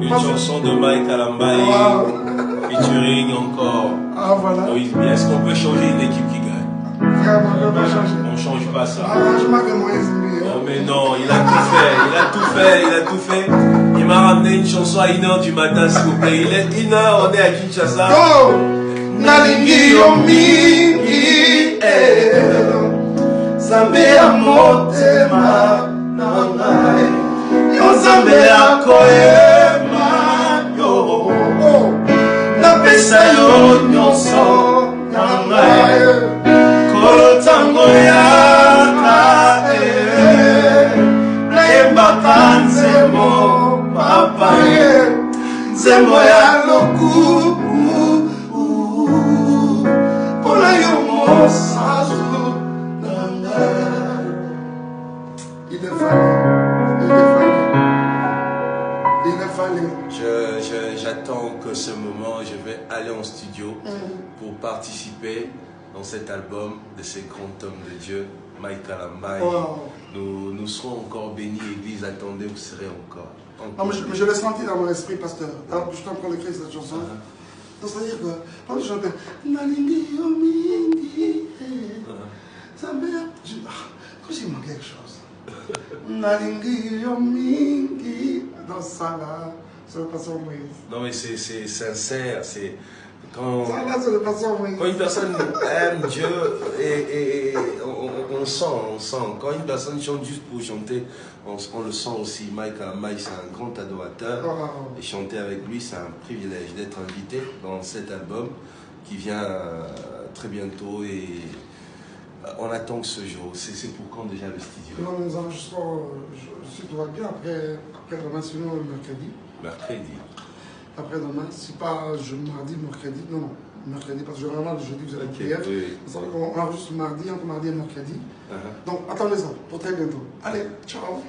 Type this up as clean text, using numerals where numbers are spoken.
Une chanson de Mike Alambaye, featuring encore. Ah voilà. Est-ce qu'on peut changer une équipe qui gagne? Vraiment, on ne peut pas changer. On ne change pas ça. Arrangement que moi, ils non mais non, il a tout fait, il a tout fait, il a tout fait. Il m'a ramené une chanson à 1h du matin, s'il vous plaît. Il est 1h, on est à Kinshasa. Oh! Nalingi yo mingi, Zambe ya motema na ngai. Yo Zambe ya koyema yo. Napesa yo nyonso na ngai. Kolo tango yaka nayembaka nzembo papa nzembo ya lokumu. Il est fallu. J'attends que ce moment, je vais aller en studio pour participer dans cet album de ces grands hommes de Dieu, Mike Alambaye. Wow. Nous serons encore bénis, Église, attendez, vous serez encore. Non, mais je l'ai senti dans mon esprit, pasteur. Alors, je suis en train d'écrire cette chanson. Donc, c'est-à-dire que, quand je chantais, Nalingi yo mingi, quand il manque quelque chose. Nalingi yo mingi, dans ça là, c'est le pasteur Moïse. Non, mais c'est sincère, c'est quand. Ça là, c'est le pasteur Moïse. Quand une personne aime Dieu, et on sent. Quand une personne chante juste pour chanter, on le sent aussi. Mike Alambaye, c'est un grand adorateur. Et chanter avec lui, c'est un privilège d'être invité dans cet album qui vient très bientôt. Et on attend ce jour. C'est pour quand déjà le studio? Non, nous enregistrons, si tout va bien, après demain, sinon le mercredi. Mercredi. Après demain, si pas mardi, mercredi. Non, mercredi, parce que généralement le jeudi, vous avez prière. Oui. On enregistre mardi, entre mardi et mercredi. Donc, attendez ça pour très bientôt. Allez, ciao.